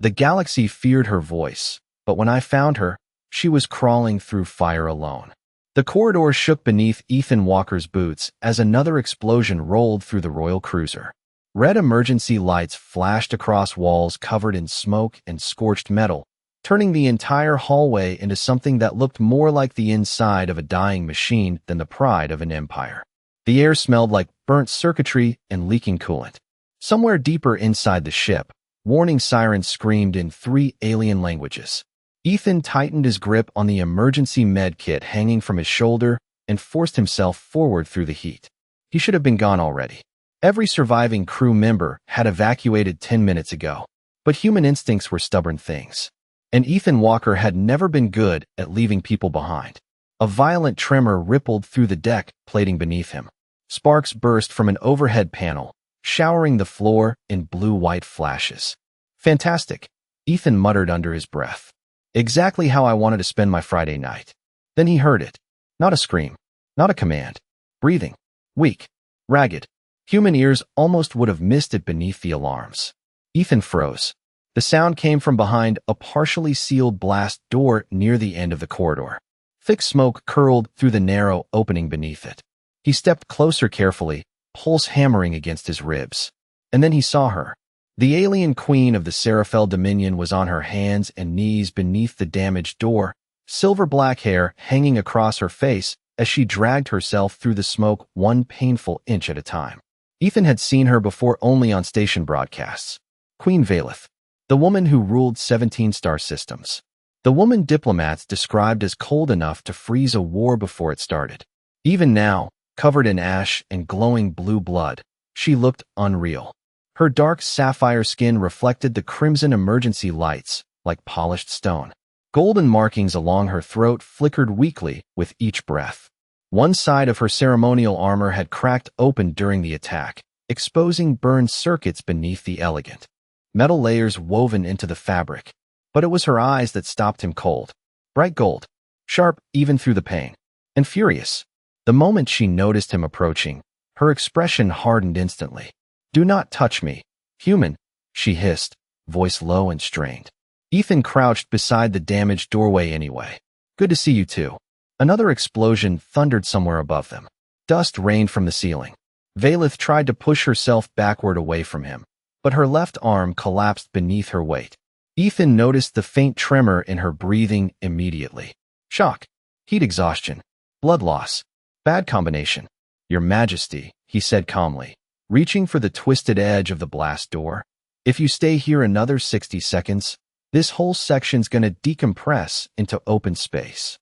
The galaxy feared her voice, but when I found her, she was crawling through fire alone. The corridor shook beneath Ethan Walker's boots as another explosion rolled through the royal cruiser. Red emergency lights flashed across walls covered in smoke and scorched metal, turning the entire hallway into something that looked more like the inside of a dying machine than the pride of an empire. The air smelled like burnt circuitry and leaking coolant. Somewhere deeper inside the ship, warning sirens screamed in 3 alien languages. Ethan tightened his grip on the emergency med kit hanging from his shoulder and forced himself forward through the heat. He should have been gone already. Every surviving crew member had evacuated 10 minutes ago, but human instincts were stubborn things. And Ethan Walker had never been good at leaving people behind. A violent tremor rippled through the deck plating beneath him. Sparks burst from an overhead panel, showering the floor in blue-white flashes. Fantastic, Ethan muttered under his breath. Exactly how I wanted to spend my Friday night. Then he heard it. Not a scream, not a command. Breathing. Weak. Ragged. Human ears almost would have missed it beneath the alarms. Ethan froze. The sound came from behind a partially sealed blast door near the end of the corridor. Thick smoke curled through the narrow opening beneath it. He stepped closer carefully, pulse hammering against his ribs. And then he saw her. The alien queen of the Seraphel Dominion was on her hands and knees beneath the damaged door, silver-black hair hanging across her face as she dragged herself through the smoke 1 painful inch at a time. Ethan had seen her before only on station broadcasts. Queen Valeth, the woman who ruled 17 star systems. The woman diplomats described as cold enough to freeze a war before it started. Even now, covered in ash and glowing blue blood, she looked unreal. Her dark sapphire skin reflected the crimson emergency lights like polished stone. Golden markings along her throat flickered weakly with each breath. One side of her ceremonial armor had cracked open during the attack, exposing burned circuits beneath the elegant metal layers woven into the fabric. But it was her eyes that stopped him cold. Bright gold, sharp even through the pain, and furious. The moment she noticed him approaching, her expression hardened instantly. "Do not touch me, human," she hissed, voice low and strained. Ethan crouched beside the damaged doorway anyway. "Good to see you too." Another explosion thundered somewhere above them. Dust rained from the ceiling. Valeth tried to push herself backward away from him, but her left arm collapsed beneath her weight. Ethan noticed the faint tremor in her breathing immediately. Shock, heat exhaustion, blood loss. Bad combination. "Your Majesty," he said calmly, reaching for the twisted edge of the blast door. "If you stay here another 60 seconds, this whole section's gonna decompress into open space.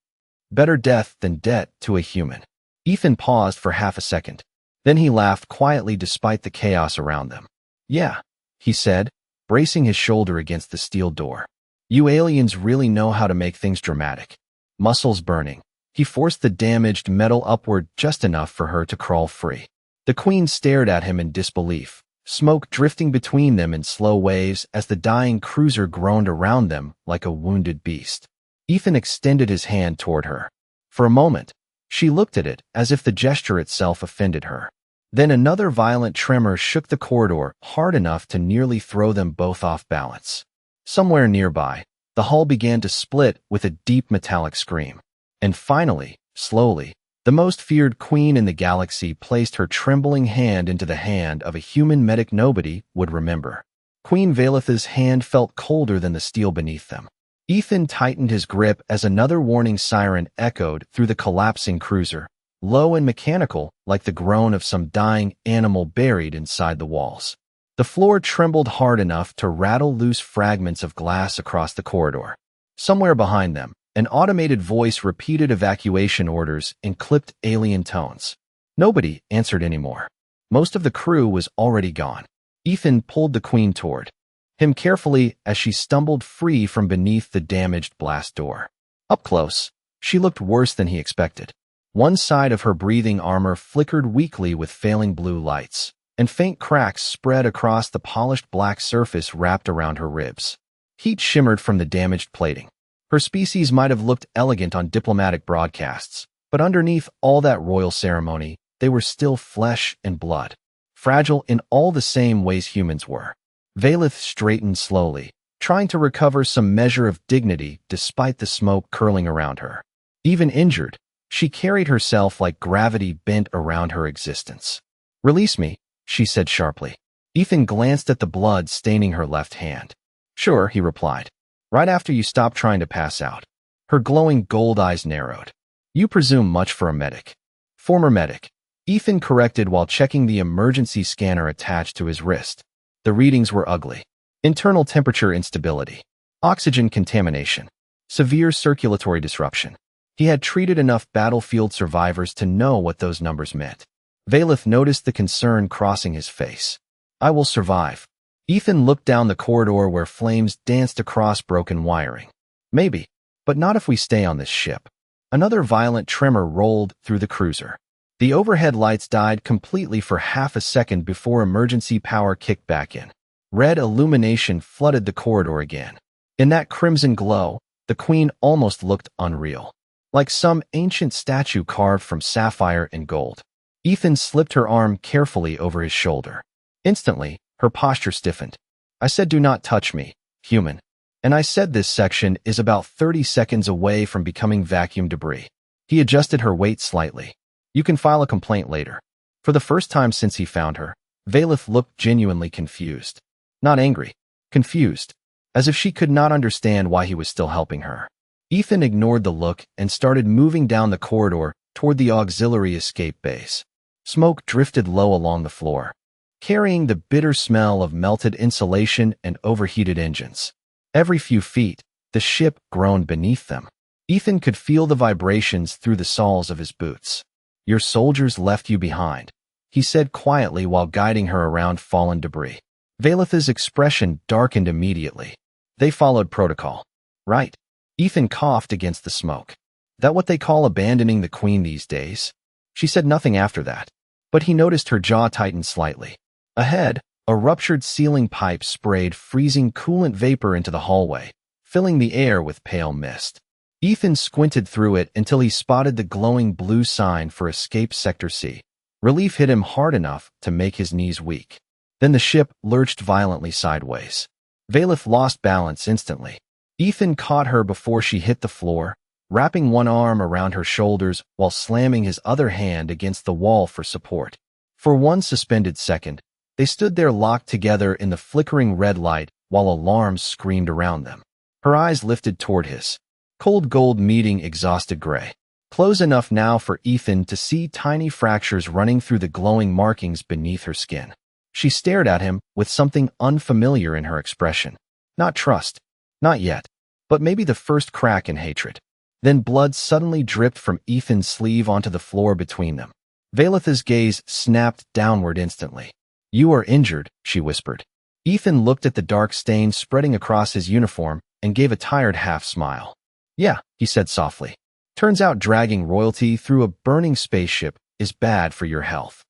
Better death than debt to a human." Ethan paused for half a second. Then he laughed quietly despite the chaos around them. "Yeah," he said, bracing his shoulder against the steel door. "You aliens really know how to make things dramatic." Muscles burning, he forced the damaged metal upward just enough for her to crawl free. The queen stared at him in disbelief, smoke drifting between them in slow waves as the dying cruiser groaned around them like a wounded beast. Ethan extended his hand toward her. For a moment, she looked at it as if the gesture itself offended her. Then another violent tremor shook the corridor hard enough to nearly throw them both off balance. Somewhere nearby, the hull began to split with a deep metallic scream. And finally, slowly, the most feared queen in the galaxy placed her trembling hand into the hand of a human medic nobody would remember. Queen Valeth's hand felt colder than the steel beneath them. Ethan tightened his grip as another warning siren echoed through the collapsing cruiser, low and mechanical like the groan of some dying animal buried inside the walls. The floor trembled hard enough to rattle loose fragments of glass across the corridor. Somewhere behind them, an automated voice repeated evacuation orders in clipped alien tones. Nobody answered anymore. Most of the crew was already gone. Ethan pulled the queen toward him carefully as she stumbled free from beneath the damaged blast door. Up close, she looked worse than he expected. One side of her breathing armor flickered weakly with failing blue lights, and faint cracks spread across the polished black surface wrapped around her ribs. Heat shimmered from the damaged plating. Her species might have looked elegant on diplomatic broadcasts, but underneath all that royal ceremony, they were still flesh and blood, fragile in all the same ways humans were. Valeth straightened slowly, trying to recover some measure of dignity despite the smoke curling around her. Even injured, she carried herself like gravity bent around her existence. "Release me," she said sharply. Ethan glanced at the blood staining her left hand. "Sure," he replied. "Right after you stop trying to pass out." Her glowing gold eyes narrowed. "You presume much for a medic." "Former medic," Ethan corrected while checking the emergency scanner attached to his wrist. The readings were ugly. Internal temperature instability, oxygen contamination, severe circulatory disruption. He had treated enough battlefield survivors to know what those numbers meant. Valeth noticed the concern crossing his face. "I will survive." Ethan looked down the corridor where flames danced across broken wiring. "Maybe, but not if we stay on this ship." Another violent tremor rolled through the cruiser. The overhead lights died completely for half a second before emergency power kicked back in. Red illumination flooded the corridor again. In that crimson glow, the Queen almost looked unreal, like some ancient statue carved from sapphire and gold. Ethan slipped her arm carefully over his shoulder. Instantly, her posture stiffened. "I said do not touch me, human. And I said this section is about 30 seconds away from becoming vacuum debris." He adjusted her weight slightly. "You can file a complaint later." For the first time since he found her, Valeth looked genuinely confused. Not angry, confused, as if she could not understand why he was still helping her. Ethan ignored the look and started moving down the corridor toward the auxiliary escape base. Smoke drifted low along the floor, carrying the bitter smell of melted insulation and overheated engines. Every few feet, the ship groaned beneath them. Ethan could feel the vibrations through the soles of his boots. "Your soldiers left you behind," he said quietly while guiding her around fallen debris. Valeth's expression darkened immediately. "They followed protocol, right?" Ethan coughed against the smoke. "That what they call abandoning the Queen these days?" She said nothing after that, but he noticed her jaw tighten slightly. Ahead, a ruptured ceiling pipe sprayed freezing coolant vapor into the hallway, filling the air with pale mist. Ethan squinted through it until he spotted the glowing blue sign for Escape Sector C. Relief hit him hard enough to make his knees weak. Then the ship lurched violently sideways. Valeth lost balance instantly. Ethan caught her before she hit the floor, wrapping one arm around her shoulders while slamming his other hand against the wall for support. For one suspended second, they stood there locked together in the flickering red light while alarms screamed around them. Her eyes lifted toward his. Cold gold meeting exhausted gray. Close enough now for Ethan to see tiny fractures running through the glowing markings beneath her skin. She stared at him with something unfamiliar in her expression. Not trust. Not yet. But maybe the first crack in hatred. Then blood suddenly dripped from Ethan's sleeve onto the floor between them. Valeth's gaze snapped downward instantly. "You are injured," she whispered. Ethan looked at the dark stain spreading across his uniform and gave a tired half-smile. "Yeah," he said softly. "Turns out dragging royalty through a burning spaceship is bad for your health."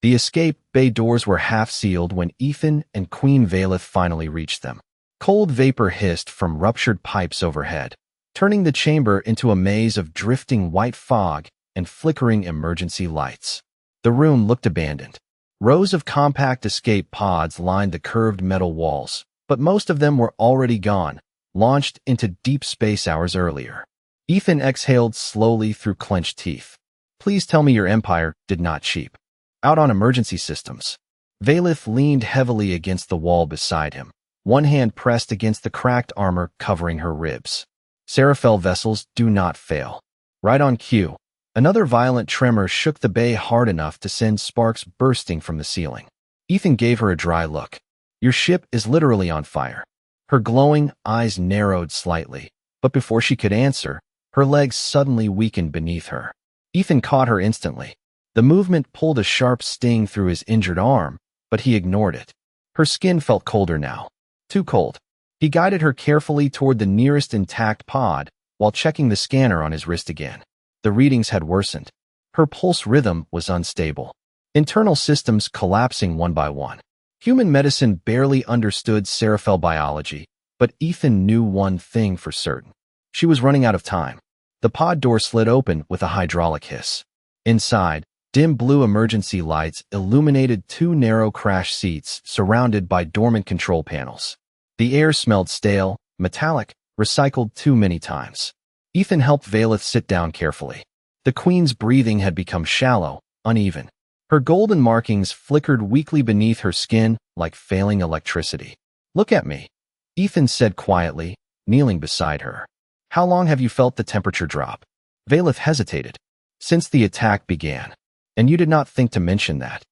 The escape bay doors were half-sealed when Ethan and Queen Valeth finally reached them. Cold vapor hissed from ruptured pipes overhead, turning the chamber into a maze of drifting white fog and flickering emergency lights. The room looked abandoned. Rows of compact escape pods lined the curved metal walls, but most of them were already gone, launched into deep space hours earlier. Ethan exhaled slowly through clenched teeth. "Please tell me your empire did not cheap out on emergency systems." Valeth leaned heavily against the wall beside him, one hand pressed against the cracked armor covering her ribs. "Sci-Fi vessels do not fail." Right on cue, another violent tremor shook the bay hard enough to send sparks bursting from the ceiling. Ethan gave her a dry look. "Your ship is literally on fire." Her glowing eyes narrowed slightly, but before she could answer, her legs suddenly weakened beneath her. Ethan caught her instantly. The movement pulled a sharp sting through his injured arm, but he ignored it. Her skin felt colder now. Too cold. He guided her carefully toward the nearest intact pod while checking the scanner on his wrist again. The readings had worsened. Her pulse rhythm was unstable. Internal systems collapsing one by one. Human medicine barely understood Sci-Fi biology, but Ethan knew one thing for certain. She was running out of time. The pod door slid open with a hydraulic hiss. Inside, dim blue emergency lights illuminated two narrow crash seats surrounded by dormant control panels. The air smelled stale, metallic, recycled too many times. Ethan helped Valeth sit down carefully. The queen's breathing had become shallow, uneven. Her golden markings flickered weakly beneath her skin like failing electricity. "Look at me," Ethan said quietly, kneeling beside her. "How long have you felt the temperature drop?" Valeth hesitated. "Since the attack began. And you did not think to mention that."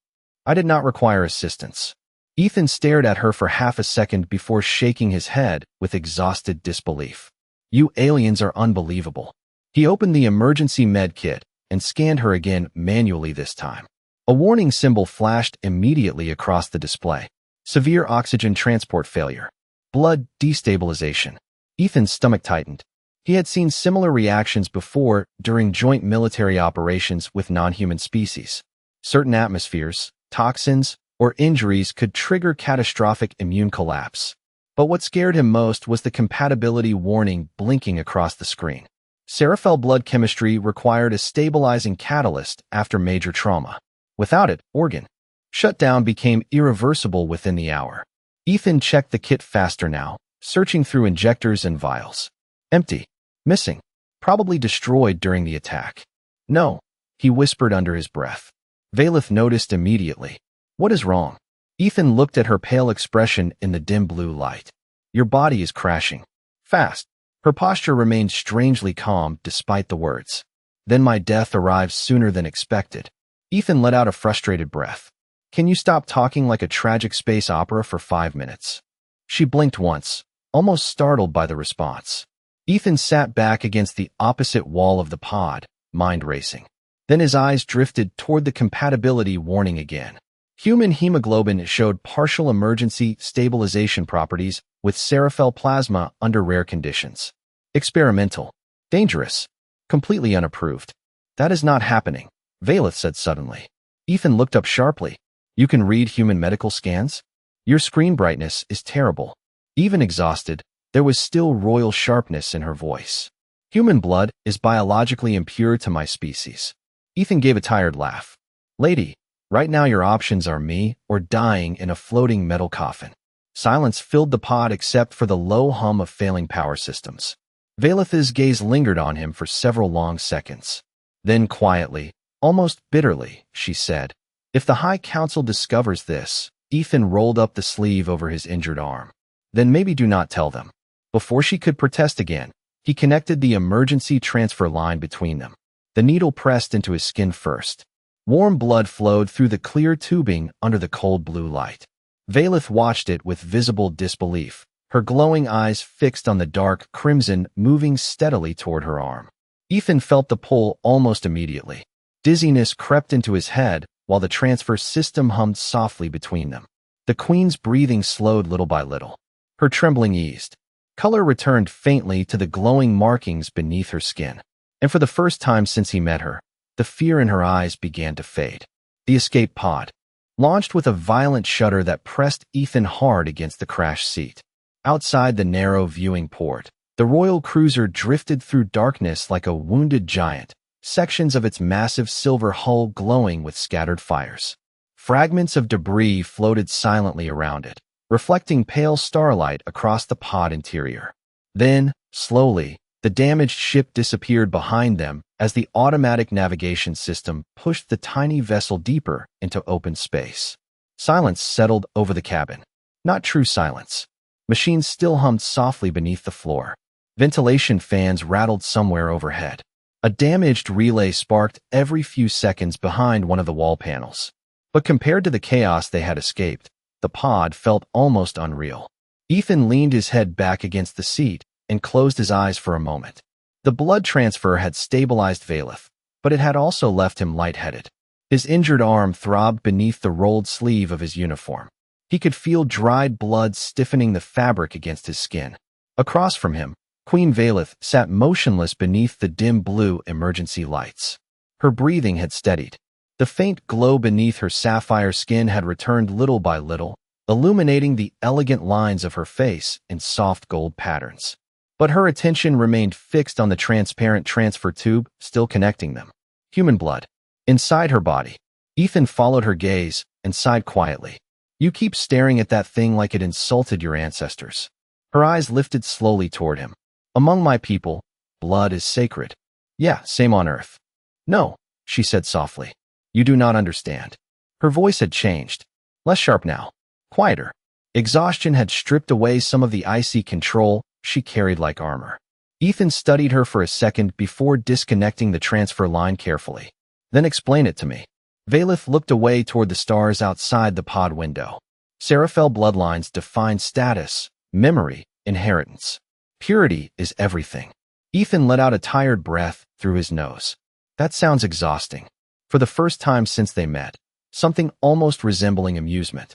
"I did not require assistance." Ethan stared at her for half a second before shaking his head with exhausted disbelief. "You aliens are unbelievable." He opened the emergency med kit and scanned her again manually this time. A warning symbol flashed immediately across the display. Severe oxygen transport failure. Blood destabilization. Ethan's stomach tightened. He had seen similar reactions before during joint military operations with non-human species. Certain atmospheres, toxins, or injuries could trigger catastrophic immune collapse. But what scared him most was the compatibility warning blinking across the screen. Seraphyl blood chemistry required a stabilizing catalyst after major trauma. Without it, organ shutdown became irreversible within the hour. Ethan checked the kit faster now, searching through injectors and vials. Empty. Missing. Probably destroyed during the attack. "No," he whispered under his breath. Valeth noticed immediately. "What is wrong?" Ethan looked at her pale expression in the dim blue light. "Your body is crashing. Fast." Her posture remained strangely calm despite the words. "Then my death arrives sooner than expected." Ethan let out a frustrated breath. "Can you stop talking like a tragic space opera for 5 minutes?" She blinked once, almost startled by the response. Ethan sat back against the opposite wall of the pod, mind racing. Then his eyes drifted toward the compatibility warning again. Human hemoglobin showed partial emergency stabilization properties with seraphyl plasma under rare conditions. Experimental. Dangerous. Completely unapproved. "That is not happening," Valeth said suddenly. Ethan looked up sharply. "You can read human medical scans? Your screen brightness is terrible." Even exhausted, there was still royal sharpness in her voice. "Human blood is biologically impure to my species." Ethan gave a tired laugh. "Lady, right now your options are me or dying in a floating metal coffin." Silence filled the pod except for the low hum of failing power systems. Valeth's gaze lingered on him for several long seconds. Then quietly, almost bitterly, she said, "If the High Council discovers this," Ethan rolled up the sleeve over his injured arm, "then maybe do not tell them." Before she could protest again, he connected the emergency transfer line between them. The needle pressed into his skin first. Warm blood flowed through the clear tubing under the cold blue light. Valeth watched it with visible disbelief, her glowing eyes fixed on the dark crimson moving steadily toward her arm. Ethan felt the pull almost immediately. Dizziness crept into his head while the transfer system hummed softly between them. The queen's breathing slowed little by little. Her trembling eased. Color returned faintly to the glowing markings beneath her skin. And for the first time since he met her, the fear in her eyes began to fade. The escape pod launched with a violent shudder that pressed Ethan hard against the crash seat. Outside the narrow viewing port, the royal cruiser drifted through darkness like a wounded giant, sections of its massive silver hull glowing with scattered fires. Fragments of debris floated silently around it, reflecting pale starlight across the pod interior. Then, slowly, the damaged ship disappeared behind them as the automatic navigation system pushed the tiny vessel deeper into open space. Silence settled over the cabin. Not true silence. Machines still hummed softly beneath the floor. Ventilation fans rattled somewhere overhead. A damaged relay sparked every few seconds behind one of the wall panels. But compared to the chaos they had escaped, the pod felt almost unreal. Ethan leaned his head back against the seat and closed his eyes for a moment. The blood transfer had stabilized Valeth, but it had also left him lightheaded. His injured arm throbbed beneath the rolled sleeve of his uniform. He could feel dried blood stiffening the fabric against his skin. Across from him, Queen Valeth sat motionless beneath the dim blue emergency lights. Her breathing had steadied. The faint glow beneath her sapphire skin had returned little by little, illuminating the elegant lines of her face in soft gold patterns. But her attention remained fixed on the transparent transfer tube still connecting them. Human blood. Inside her body. Ethan followed her gaze and sighed quietly. "You keep staring at that thing like it insulted your ancestors." Her eyes lifted slowly toward him. Among my people, blood is sacred. Yeah, same on Earth. No, she said softly. You do not understand. Her voice had changed. Less sharp now. Quieter. Exhaustion had stripped away some of the icy control she carried like armor. Ethan studied her for a second before disconnecting the transfer line carefully. Then explain it to me. Valeth looked away toward the stars outside the pod window. Seraphel bloodlines define status, memory, inheritance. Purity is everything. Ethan let out a tired breath through his nose. That sounds exhausting. For the first time since they met, something almost resembling amusement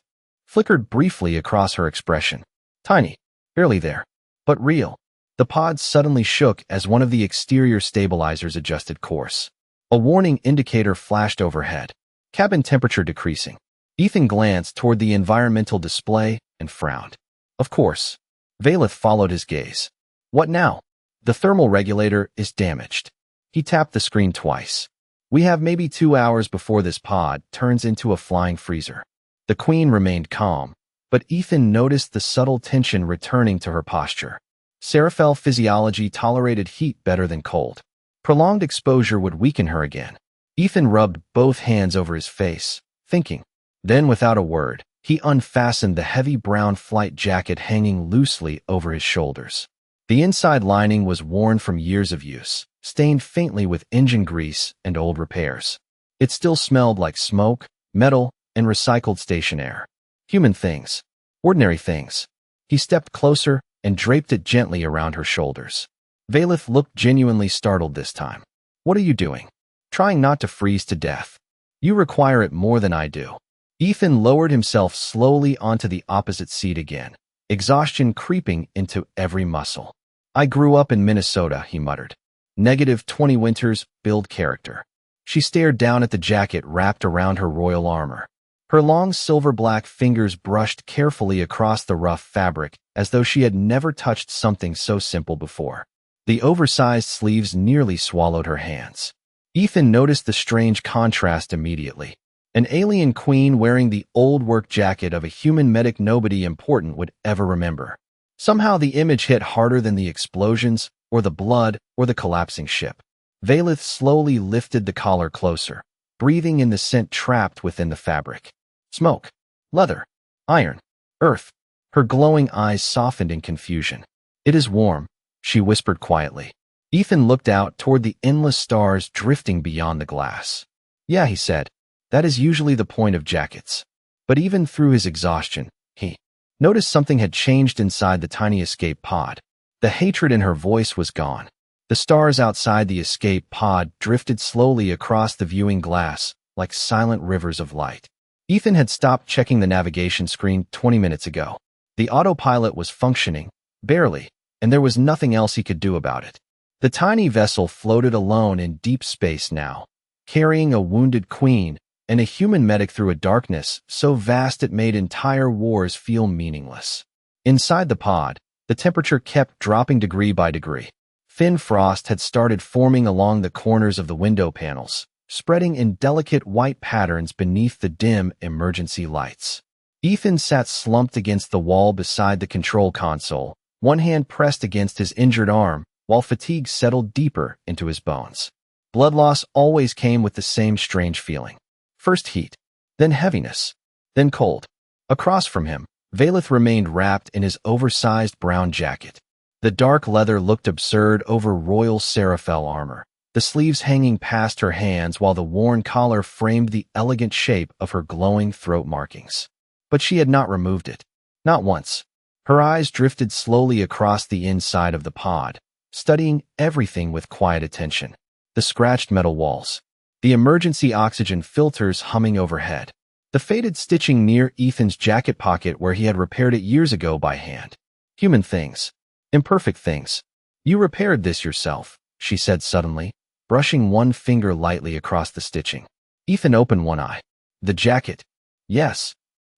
flickered briefly across her expression. Tiny, barely there, but real. The pod suddenly shook as one of the exterior stabilizers adjusted course. A warning indicator flashed overhead. Cabin temperature decreasing. Ethan glanced toward the environmental display and frowned. Of course. Valeth followed his gaze. What now? The thermal regulator is damaged. He tapped the screen twice. We have maybe 2 hours before this pod turns into a flying freezer. The Queen remained calm, but Ethan noticed the subtle tension returning to her posture. Seraphel physiology tolerated heat better than cold. Prolonged exposure would weaken her again. Ethan rubbed both hands over his face, thinking. Then, without a word, he unfastened the heavy brown flight jacket hanging loosely over his shoulders. The inside lining was worn from years of use, stained faintly with engine grease and old repairs. It still smelled like smoke, metal, and recycled station air. Human things. Ordinary things. He stepped closer and draped it gently around her shoulders. Valeth looked genuinely startled this time. What are you doing? Trying not to freeze to death. You require it more than I do. Ethan lowered himself slowly onto the opposite seat again, exhaustion creeping into every muscle. I grew up in Minnesota, he muttered. -20 winters build character. She stared down at the jacket wrapped around her royal armor. Her long silver-black fingers brushed carefully across the rough fabric as though she had never touched something so simple before. The oversized sleeves nearly swallowed her hands. Ethan noticed the strange contrast immediately. An alien queen wearing the old work jacket of a human medic nobody important would ever remember. Somehow the image hit harder than the explosions, or the blood, or the collapsing ship. Valeth slowly lifted the collar closer, breathing in the scent trapped within the fabric. Smoke, leather, iron, earth. Her glowing eyes softened in confusion. It is warm, she whispered quietly. Ethan looked out toward the endless stars drifting beyond the glass. Yeah, he said. That is usually the point of jackets. But even through his exhaustion, he noticed something had changed inside the tiny escape pod. The hatred in her voice was gone. The stars outside the escape pod drifted slowly across the viewing glass, like silent rivers of light. Ethan had stopped checking the navigation screen 20 minutes ago. The autopilot was functioning, barely, and there was nothing else he could do about it. The tiny vessel floated alone in deep space now, carrying a wounded queen and a human medic through a darkness so vast it made entire wars feel meaningless. Inside the pod, the temperature kept dropping degree by degree. Thin frost had started forming along the corners of the window panels, spreading in delicate white patterns beneath the dim emergency lights. Ethan sat slumped against the wall beside the control console, one hand pressed against his injured arm, while fatigue settled deeper into his bones. Blood loss always came with the same strange feeling. First heat, then heaviness, then cold. Across from him, Valeth remained wrapped in his oversized brown jacket. The dark leather looked absurd over royal Seraphel armor, the sleeves hanging past her hands while the worn collar framed the elegant shape of her glowing throat markings. But she had not removed it. Not once. Her eyes drifted slowly across the inside of the pod, studying everything with quiet attention. The scratched metal walls, the emergency oxygen filters humming overhead, the faded stitching near Ethan's jacket pocket where he had repaired it years ago by hand. Human things. Imperfect things. You repaired this yourself, she said suddenly, brushing one finger lightly across the stitching. Ethan opened one eye. The jacket. Yes.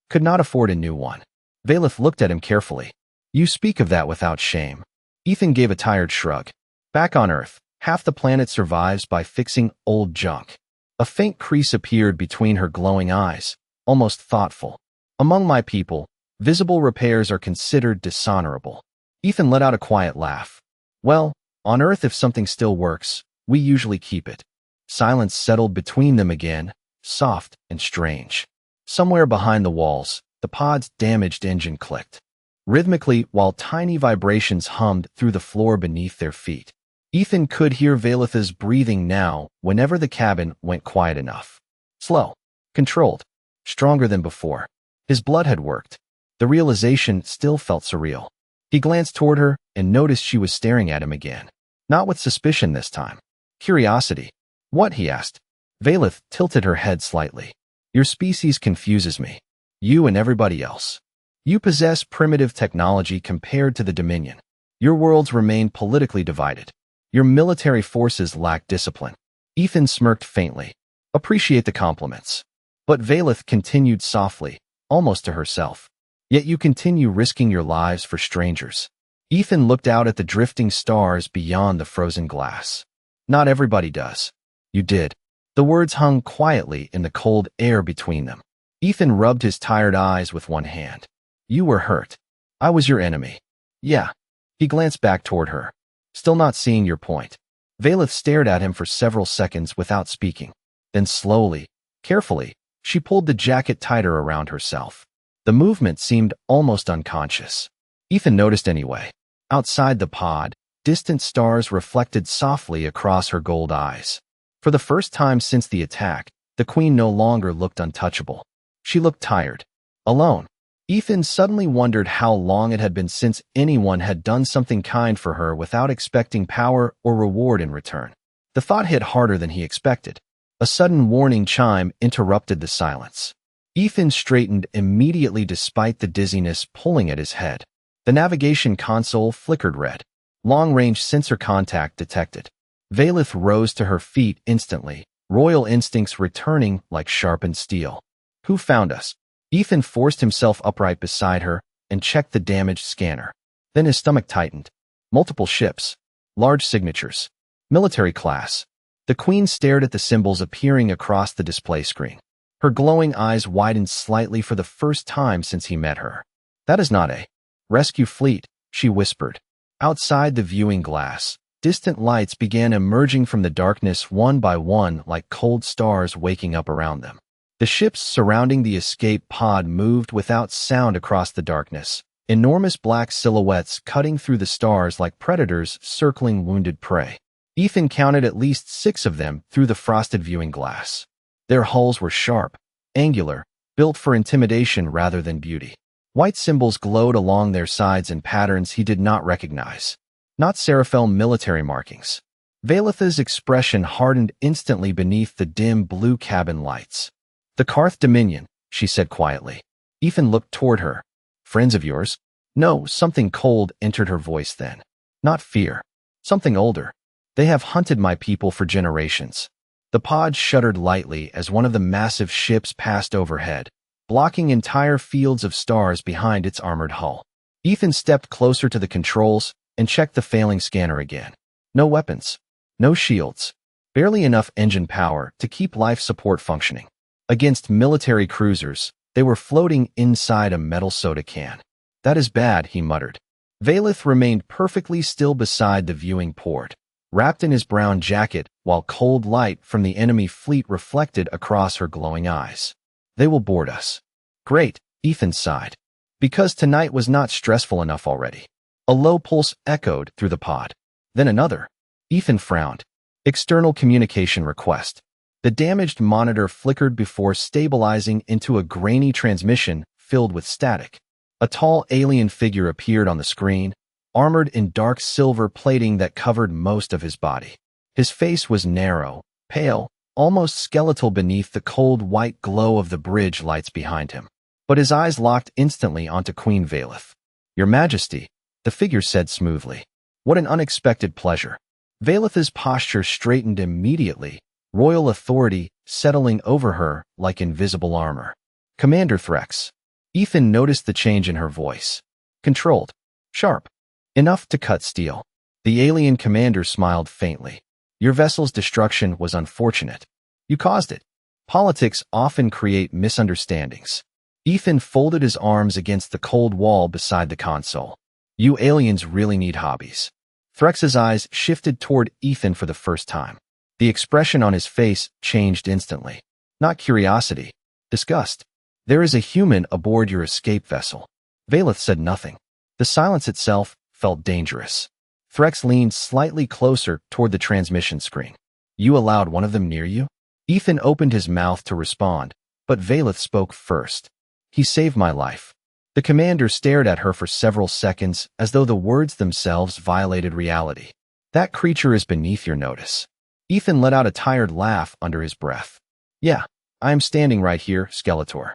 Could not afford a new one. Valeth looked at him carefully. You speak of that without shame. Ethan gave a tired shrug. Back on Earth, half the planet survives by fixing old junk. A faint crease appeared between her glowing eyes, almost thoughtful. Among my people, visible repairs are considered dishonorable. Ethan let out a quiet laugh. Well, on Earth if something still works, we usually keep it. Silence settled between them again, soft and strange. Somewhere behind the walls, the pod's damaged engine clicked rhythmically while tiny vibrations hummed through the floor beneath their feet. Ethan could hear Valith's breathing now whenever the cabin went quiet enough. Slow, controlled, stronger than before. His blood had worked. The realization still felt surreal. He glanced toward her and noticed she was staring at him again. Not with suspicion this time. Curiosity. What? He asked. Valith tilted her head slightly. Your species confuses me. You and everybody else. You possess primitive technology compared to the Dominion. Your worlds remain politically divided. Your military forces lack discipline. Ethan smirked faintly. Appreciate the compliments. But Valith continued softly, almost to herself. Yet you continue risking your lives for strangers. Ethan looked out at the drifting stars beyond the frozen glass. Not everybody does. You did. The words hung quietly in the cold air between them. Ethan rubbed his tired eyes with one hand. You were hurt. I was your enemy. Yeah. He glanced back toward her. Still not seeing your point. Valith stared at him for several seconds without speaking. Then slowly, carefully, she pulled the jacket tighter around herself. The movement seemed almost unconscious. Ethan noticed anyway. Outside the pod, distant stars reflected softly across her gold eyes. For the first time since the attack, the queen no longer looked untouchable. She looked tired. Alone. Ethan suddenly wondered how long it had been since anyone had done something kind for her without expecting power or reward in return. The thought hit harder than he expected. A sudden warning chime interrupted the silence. Ethan straightened immediately despite the dizziness pulling at his head. The navigation console flickered red. Long-range sensor contact detected. Valith rose to her feet instantly, royal instincts returning like sharpened steel. Who found us? Ethan forced himself upright beside her and checked the damaged scanner. Then his stomach tightened. Multiple ships. Large signatures. Military class. The queen stared at the symbols appearing across the display screen. Her glowing eyes widened slightly for the first time since he met her. That is not a rescue fleet, she whispered. Outside the viewing glass, distant lights began emerging from the darkness one by one like cold stars waking up around them. The ships surrounding the escape pod moved without sound across the darkness, enormous black silhouettes cutting through the stars like predators circling wounded prey. Ethan counted at least 6 of them through the frosted viewing glass. Their hulls were sharp, angular, built for intimidation rather than beauty. White symbols glowed along their sides in patterns he did not recognize. Not Seraphel military markings. Valith's expression hardened instantly beneath the dim blue cabin lights. The Karth Dominion, she said quietly. Ethan looked toward her. Friends of yours? No, something cold entered her voice then. Not fear. Something older. They have hunted my people for generations. The pod shuddered lightly as one of the massive ships passed overhead, blocking entire fields of stars behind its armored hull. Ethan stepped closer to the controls and checked the failing scanner again. No weapons. No shields. Barely enough engine power to keep life support functioning. Against military cruisers, they were floating inside a metal soda can. That is bad, he muttered. Valith remained perfectly still beside the viewing port, wrapped in his brown jacket while cold light from the enemy fleet reflected across her glowing eyes. They will board us. Great, Ethan sighed. Because tonight was not stressful enough already. A low pulse echoed through the pod. Then another. Ethan frowned. External communication request. The damaged monitor flickered before stabilizing into a grainy transmission filled with static. A tall alien figure appeared on the screen, armored in dark silver plating that covered most of his body. His face was narrow, pale, almost skeletal beneath the cold white glow of the bridge lights behind him. But his eyes locked instantly onto Queen Valith. Your Majesty, the figure said smoothly. What an unexpected pleasure. Valith's posture straightened immediately, royal authority settling over her like invisible armor. Commander Threx. Ethan noticed the change in her voice. Controlled. Sharp. Enough to cut steel. The alien commander smiled faintly. Your vessel's destruction was unfortunate. You caused it. Politics often create misunderstandings. Ethan folded his arms against the cold wall beside the console. You aliens really need hobbies. Threx's eyes shifted toward Ethan for the first time. The expression on his face changed instantly. Not curiosity, disgust. There is a human aboard your escape vessel. Valeth said nothing. The silence itself felt dangerous. Threx leaned slightly closer toward the transmission screen. You allowed one of them near you? Ethan opened his mouth to respond, but Valeth spoke first. He saved my life. The commander stared at her for several seconds as though the words themselves violated reality. That creature is beneath your notice. Ethan let out a tired laugh under his breath. Yeah, I am standing right here, Skeletor.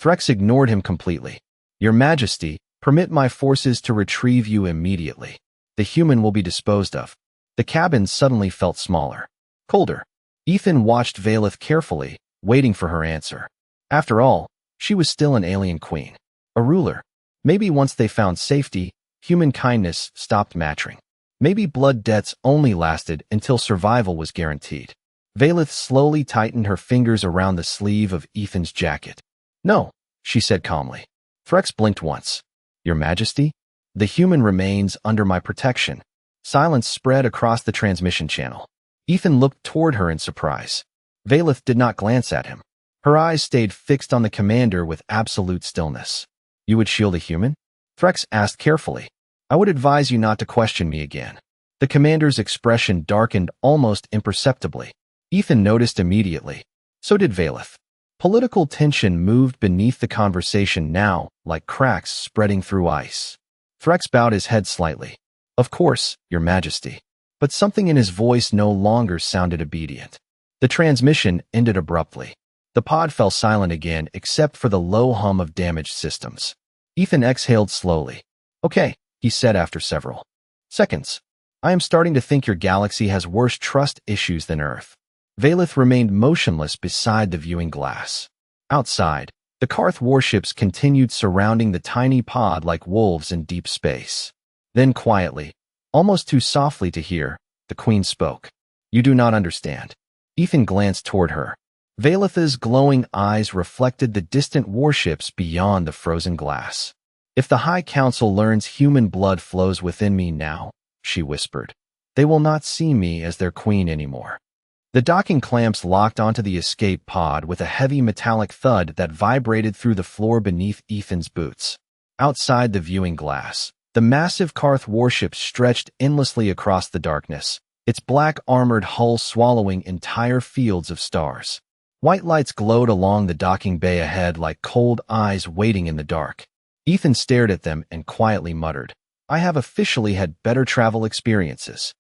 Threx ignored him completely. Your Majesty, permit my forces to retrieve you immediately. The human will be disposed of. The cabin suddenly felt smaller. Colder. Ethan watched Valeth carefully, waiting for her answer. After all, she was still an alien queen. A ruler. Maybe once they found safety, human kindness stopped mattering. Maybe blood debts only lasted until survival was guaranteed. Valeth slowly tightened her fingers around the sleeve of Ethan's jacket. No, she said calmly. Threx blinked once. Your Majesty? The human remains under my protection. Silence spread across the transmission channel. Ethan looked toward her in surprise. Valeth did not glance at him. Her eyes stayed fixed on the commander with absolute stillness. You would shield a human? Threx asked carefully. I would advise you not to question me again. The commander's expression darkened almost imperceptibly. Ethan noticed immediately. So did Valeth. Political tension moved beneath the conversation now, like cracks spreading through ice. Threx bowed his head slightly. Of course, Your Majesty. But something in his voice no longer sounded obedient. The transmission ended abruptly. The pod fell silent again except for the low hum of damaged systems. Ethan exhaled slowly. Okay, he said after several seconds. I am starting to think your galaxy has worse trust issues than Earth. Valeth remained motionless beside the viewing glass. Outside, the Karth warships continued surrounding the tiny pod like wolves in deep space. Then quietly, almost too softly to hear, the Queen spoke. You do not understand. Ethan glanced toward her. Valeth's glowing eyes reflected the distant warships beyond the frozen glass. If the High Council learns human blood flows within me now, she whispered, they will not see me as their queen anymore. The docking clamps locked onto the escape pod with a heavy metallic thud that vibrated through the floor beneath Ethan's boots. Outside the viewing glass, the massive Karth warship stretched endlessly across the darkness, its black armored hull swallowing entire fields of stars. White lights glowed along the docking bay ahead like cold eyes waiting in the dark. Ethan stared at them and quietly muttered, I have officially had better travel experiences.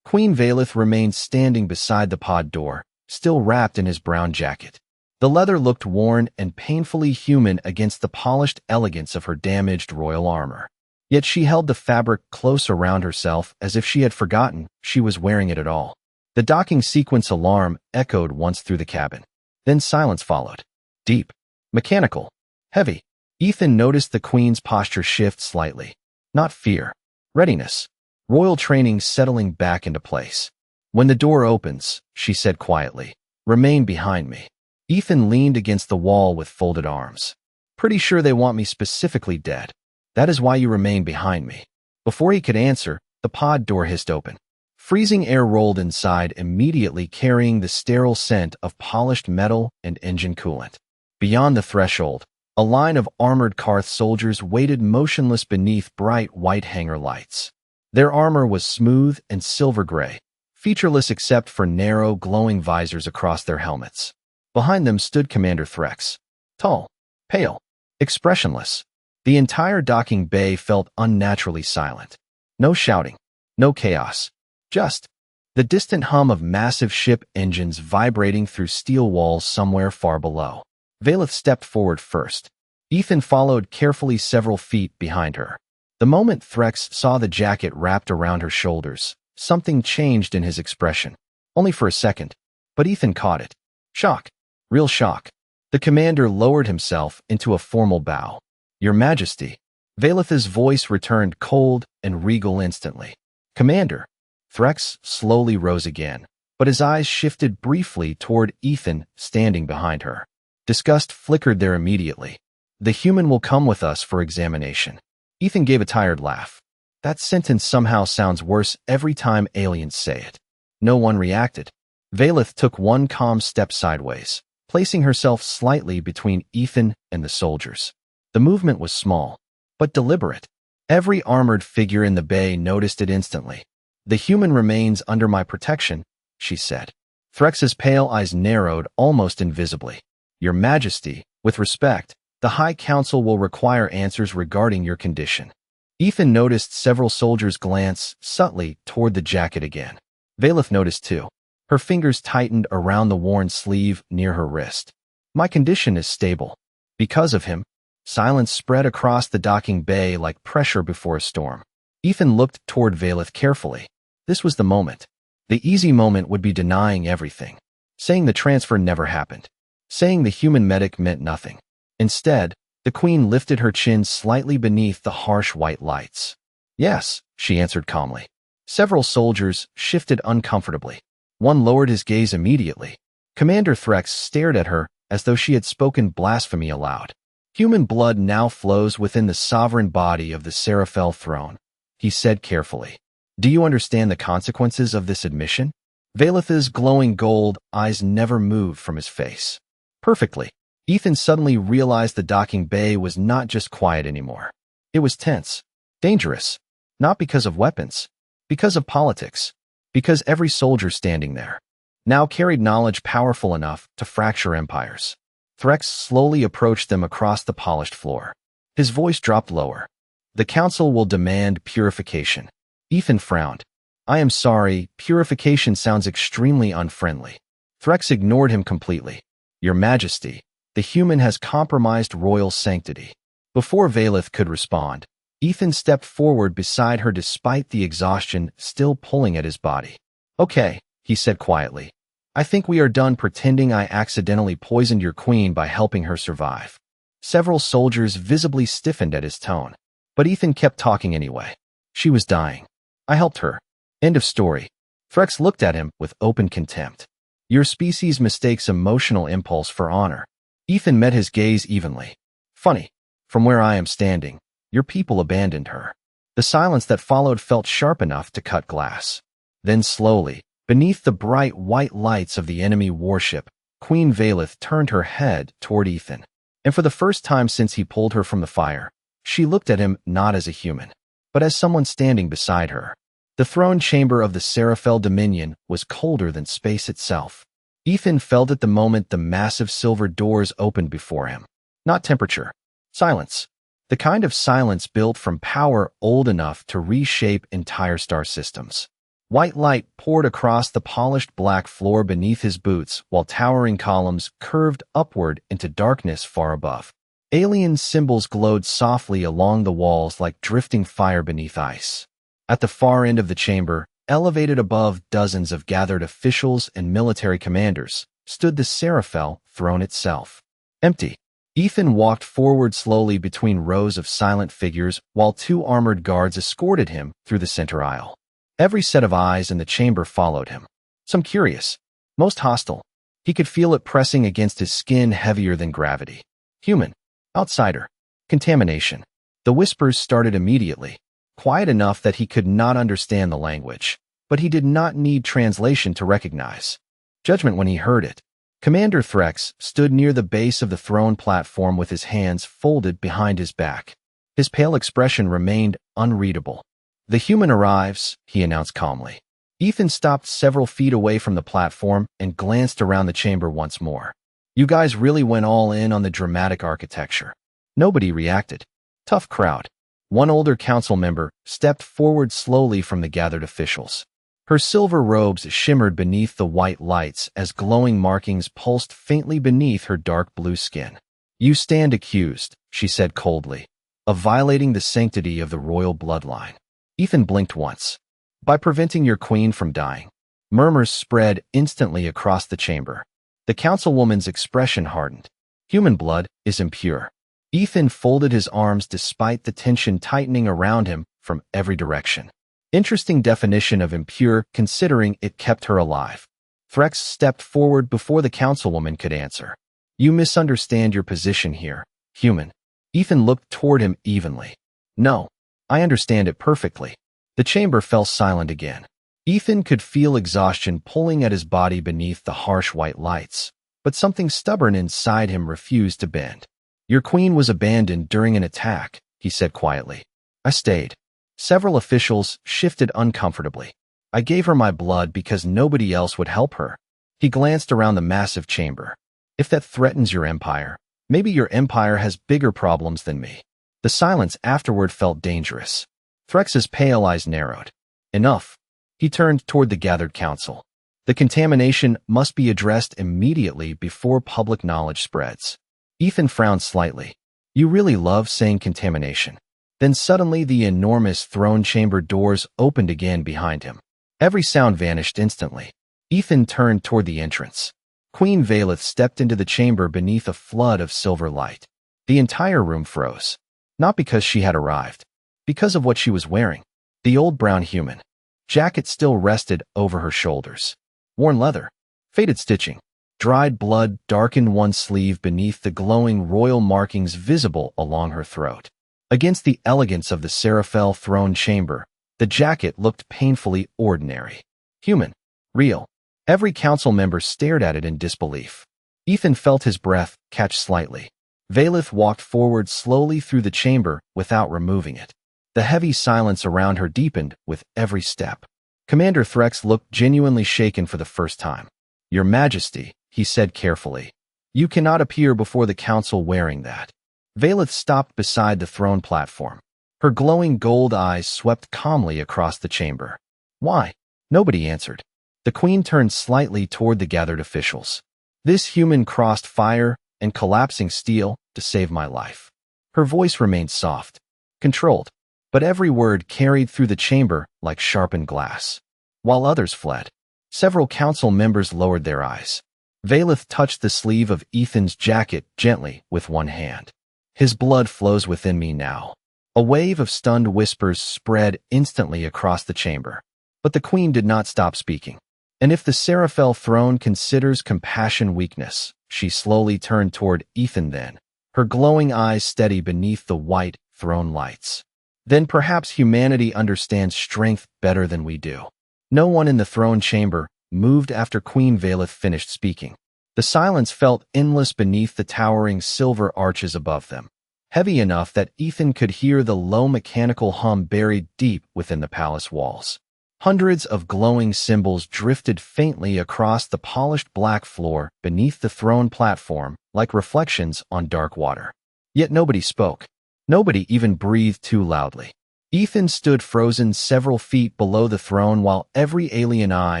Queen Valeth remained standing beside the pod door, still wrapped in his brown jacket. The leather looked worn and painfully human against the polished elegance of her damaged royal armor. Yet she held the fabric close around herself as if she had forgotten she was wearing it at all. The docking sequence alarm echoed once through the cabin. Then silence followed. Deep. Mechanical. Heavy. Ethan noticed the Queen's posture shift slightly. Not fear. Readiness. Royal training settling back into place. When the door opens, she said quietly, remain behind me. Ethan leaned against the wall with folded arms. Pretty sure they want me specifically dead. That is why you remain behind me. Before he could answer, the pod door hissed open. Freezing air rolled inside, immediately carrying the sterile scent of polished metal and engine coolant. Beyond the threshold, a line of armored Karth soldiers waited motionless beneath bright white hangar lights. Their armor was smooth and silver gray, featureless except for narrow, glowing visors across their helmets. Behind them stood Commander Threx. Tall, pale, expressionless. The entire docking bay felt unnaturally silent. No shouting, no chaos. Just the distant hum of massive ship engines vibrating through steel walls somewhere far below. Valeth stepped forward first. Ethan followed carefully several feet behind her. The moment Threx saw the jacket wrapped around her shoulders, something changed in his expression. Only for a second, but Ethan caught it. Shock. Real shock. The commander lowered himself into a formal bow. Your Majesty. Valeth's voice returned cold and regal instantly. Commander. Threx slowly rose again, but his eyes shifted briefly toward Ethan standing behind her. Disgust flickered there immediately. The human will come with us for examination. Ethan gave a tired laugh. That sentence somehow sounds worse every time aliens say it. No one reacted. Valeth took one calm step sideways, placing herself slightly between Ethan and the soldiers. The movement was small, but deliberate. Every armored figure in the bay noticed it instantly. "The human remains under my protection," she said. Threx's pale eyes narrowed almost invisibly. "Your Majesty, with respect, the High Council will require answers regarding your condition." Ethan noticed several soldiers glance subtly toward the jacket again. Valeth noticed too. Her fingers tightened around the worn sleeve near her wrist. "My condition is stable." Because of him, silence spread across the docking bay like pressure before a storm. Ethan looked toward Valeth carefully. This was the moment. The easy moment would be denying everything. Saying the transfer never happened. Saying the human medic meant nothing. Instead, the queen lifted her chin slightly beneath the harsh white lights. "Yes," she answered calmly. Several soldiers shifted uncomfortably. One lowered his gaze immediately. Commander Threx stared at her as though she had spoken blasphemy aloud. "Human blood now flows within the sovereign body of the Seraphel throne," he said carefully. "Do you understand the consequences of this admission?" Valeth's glowing gold eyes never moved from his face. Perfectly. Ethan suddenly realized the docking bay was not just quiet anymore. It was tense. Dangerous. Not because of weapons. Because of politics. Because every soldier standing there now carried knowledge powerful enough to fracture empires. Threx slowly approached them across the polished floor. His voice dropped lower. "The council will demand purification." Ethan frowned. "I am sorry, purification sounds extremely unfriendly." Threx ignored him completely. "Your Majesty, the human has compromised royal sanctity." Before Valeth could respond, Ethan stepped forward beside her despite the exhaustion still pulling at his body. "Okay," he said quietly. "I think we are done pretending I accidentally poisoned your queen by helping her survive." Several soldiers visibly stiffened at his tone, but Ethan kept talking anyway. "She was dying. I helped her. End of story." Threx looked at him with open contempt. "Your species mistakes emotional impulse for honor." Ethan met his gaze evenly. "Funny. From where I am standing, your people abandoned her." The silence that followed felt sharp enough to cut glass. Then slowly, beneath the bright white lights of the enemy warship, Queen Valeth turned her head toward Ethan. And for the first time since he pulled her from the fire, she looked at him not as a human, but as someone standing beside her. The throne chamber of the Seraphel Dominion was colder than space itself. Ethan felt at the moment the massive silver doors opened before him. Not temperature. Silence. The kind of silence built from power old enough to reshape entire star systems. White light poured across the polished black floor beneath his boots while towering columns curved upward into darkness far above. Alien symbols glowed softly along the walls like drifting fire beneath ice. At the far end of the chamber, elevated above dozens of gathered officials and military commanders, stood the Seraphel throne itself. Empty. Ethan walked forward slowly between rows of silent figures while two armored guards escorted him through the center aisle. Every set of eyes in the chamber followed him. Some curious, most hostile. He could feel it pressing against his skin heavier than gravity. Human. Outsider. Contamination. The whispers started immediately, quiet enough that he could not understand the language, but he did not need translation to recognize judgment when he heard it. Commander Threx stood near the base of the throne platform with his hands folded behind his back. His pale expression remained unreadable. "The human arrives," he announced calmly. Ethan stopped several feet away from the platform and glanced around the chamber once more. "You guys really went all in on the dramatic architecture." Nobody reacted. Tough crowd. One older council member stepped forward slowly from the gathered officials. Her silver robes shimmered beneath the white lights as glowing markings pulsed faintly beneath her dark blue skin. "You stand accused," she said coldly, "of violating the sanctity of the royal bloodline." Ethan blinked once. "By preventing your queen from dying." Murmurs spread instantly across the chamber. The councilwoman's expression hardened. "Human blood is impure." Ethan folded his arms despite the tension tightening around him from every direction. Interesting definition of impure considering it kept her alive. Threx stepped forward before the councilwoman could answer. "You misunderstand your position here, human." Ethan looked toward him evenly. "No. I understand it perfectly. The chamber fell silent again. Ethan could feel exhaustion pulling at his body beneath the harsh white lights, but something stubborn inside him refused to bend. Your queen was abandoned during an attack, he said quietly. I stayed. Several officials shifted uncomfortably. I gave her my blood because nobody else would help her. He glanced around the massive chamber. If that threatens your empire, maybe your empire has bigger problems than me. The silence afterward felt dangerous. Threx's pale eyes narrowed. Enough. He turned toward the gathered council. The contamination must be addressed immediately before public knowledge spreads. Ethan frowned slightly. You really love saying contamination. Then suddenly the enormous throne chamber doors opened again behind him. Every sound vanished instantly. Ethan turned toward the entrance. Queen Valeth stepped into the chamber beneath a flood of silver light. The entire room froze. Not because she had arrived. Because of what she was wearing. The old brown human jacket still rested over her shoulders. Worn leather. Faded stitching. Dried blood darkened one sleeve beneath the glowing royal markings visible along her throat. Against the elegance of the Seraphel throne chamber, the jacket looked painfully ordinary. Human. Real. Every council member stared at it in disbelief. Ethan felt his breath catch slightly. Valeth walked forward slowly through the chamber without removing it. The heavy silence around her deepened with every step. Commander Threx looked genuinely shaken for the first time. Your Majesty, he said carefully. You cannot appear before the council wearing that. Valeth stopped beside the throne platform. Her glowing gold eyes swept calmly across the chamber. Why? Nobody answered. The queen turned slightly toward the gathered officials. This human crossed fire and collapsing steel to save my life. Her voice remained soft, controlled, but every word carried through the chamber like sharpened glass. While others fled, several council members lowered their eyes. Valeth touched the sleeve of Ethan's jacket gently with one hand. His blood flows within me now. A wave of stunned whispers spread instantly across the chamber. But the queen did not stop speaking. And if the Seraphel throne considers compassion weakness, she slowly turned toward Ethan then, her glowing eyes steady beneath the white throne lights. Then perhaps humanity understands strength better than we do. No one in the throne chamber moved after Queen Valeth finished speaking. The silence felt endless beneath the towering silver arches above them, heavy enough that Ethan could hear the low mechanical hum buried deep within the palace walls. Hundreds of glowing symbols drifted faintly across the polished black floor beneath the throne platform like reflections on dark water. Yet nobody spoke. Nobody even breathed too loudly. Ethan stood frozen several feet below the throne while every alien eye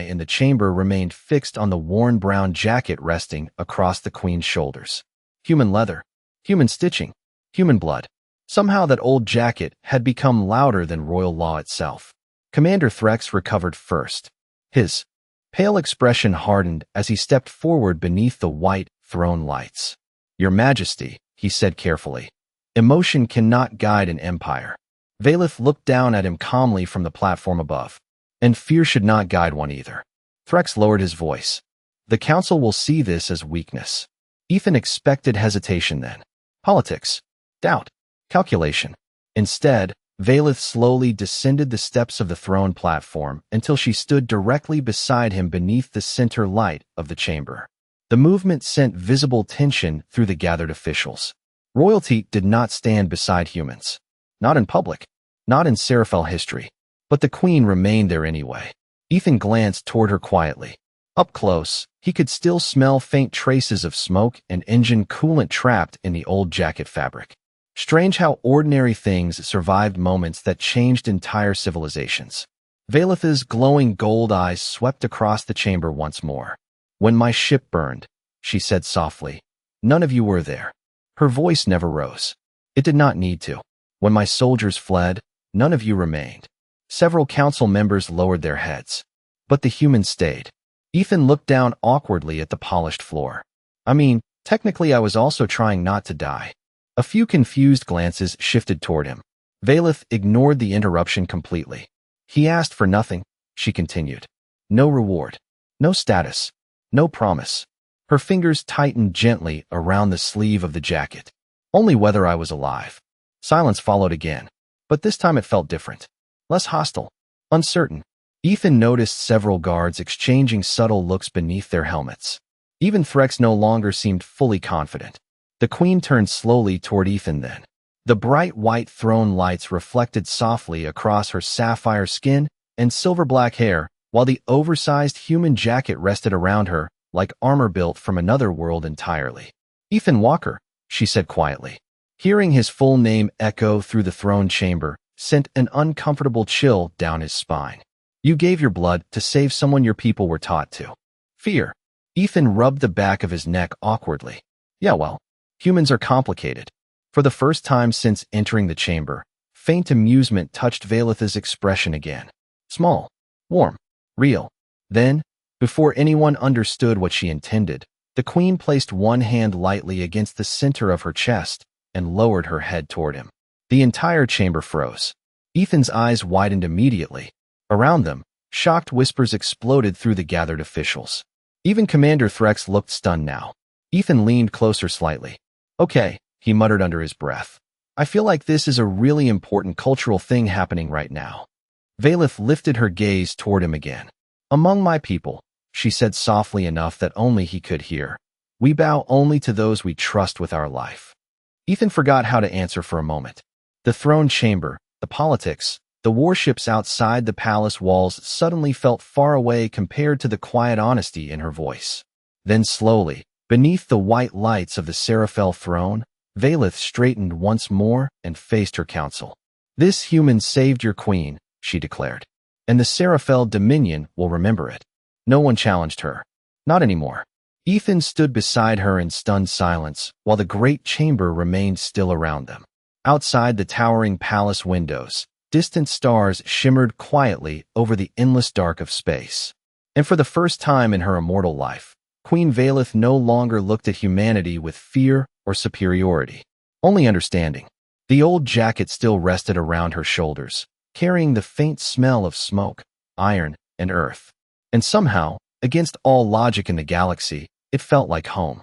in the chamber remained fixed on the worn brown jacket resting across the queen's shoulders. Human leather, human stitching, human blood. Somehow that old jacket had become louder than royal law itself. Commander Threx recovered first. His pale expression hardened as he stepped forward beneath the white throne lights. Your Majesty, he said carefully. Emotion cannot guide an empire. Valeth looked down at him calmly from the platform above. And fear should not guide one either. Threx lowered his voice. The council will see this as weakness. Ethan expected hesitation then. Politics. Doubt. Calculation. Instead, Valeth slowly descended the steps of the throne platform until she stood directly beside him beneath the center light of the chamber. The movement sent visible tension through the gathered officials. Royalty did not stand beside humans. Not in public. Not in Seraphel history. But the queen remained there anyway. Ethan glanced toward her quietly. Up close, he could still smell faint traces of smoke and engine coolant trapped in the old jacket fabric. Strange how ordinary things survived moments that changed entire civilizations. Valeth's glowing gold eyes swept across the chamber once more. When my ship burned, she said softly, none of you were there. Her voice never rose. It did not need to. When my soldiers fled, none of you remained. Several council members lowered their heads. But the humans stayed. Ethan looked down awkwardly at the polished floor. I mean, technically I was also trying not to die. A few confused glances shifted toward him. Valeth ignored the interruption completely. He asked for nothing, she continued. No reward. No status. No promise. Her fingers tightened gently around the sleeve of the jacket. Only whether I was alive. Silence followed again. But this time it felt different. Less hostile. Uncertain. Ethan noticed several guards exchanging subtle looks beneath their helmets. Even Threx no longer seemed fully confident. The queen turned slowly toward Ethan then. The bright white throne lights reflected softly across her sapphire skin and silver-black hair, while the oversized human jacket rested around her like armor built from another world entirely. "Ethan Walker," she said quietly. Hearing his full name echo through the throne chamber sent an uncomfortable chill down his spine. "You gave your blood to save someone your people were taught to fear." Ethan rubbed the back of his neck awkwardly. "Yeah, well, humans are complicated." For the first time since entering the chamber, faint amusement touched Valith's expression again. Small, warm, real. Then, before anyone understood what she intended, the queen placed one hand lightly against the center of her chest and lowered her head toward him. The entire chamber froze. Ethan's eyes widened immediately. Around them, shocked whispers exploded through the gathered officials. Even Commander Threx looked stunned now. Ethan leaned closer slightly. "Okay," he muttered under his breath. "I feel like this is a really important cultural thing happening right now." Valith lifted her gaze toward him again. "Among my people," she said softly enough that only he could hear, "we bow only to those we trust with our life." Ethan forgot how to answer for a moment. The throne chamber, the politics, the warships outside the palace walls suddenly felt far away compared to the quiet honesty in her voice. Then slowly, beneath the white lights of the Seraphel throne, Valith straightened once more and faced her council. "This human saved your queen," she declared, "and the Seraphel Dominion will remember it." No one challenged her. Not anymore. Ethan stood beside her in stunned silence, while the great chamber remained still around them. Outside the towering palace windows, distant stars shimmered quietly over the endless dark of space. And for the first time in her immortal life, Queen Valith no longer looked at humanity with fear or superiority, only understanding. The old jacket still rested around her shoulders, carrying the faint smell of smoke, iron, and earth. And somehow, against all logic in the galaxy, it felt like home.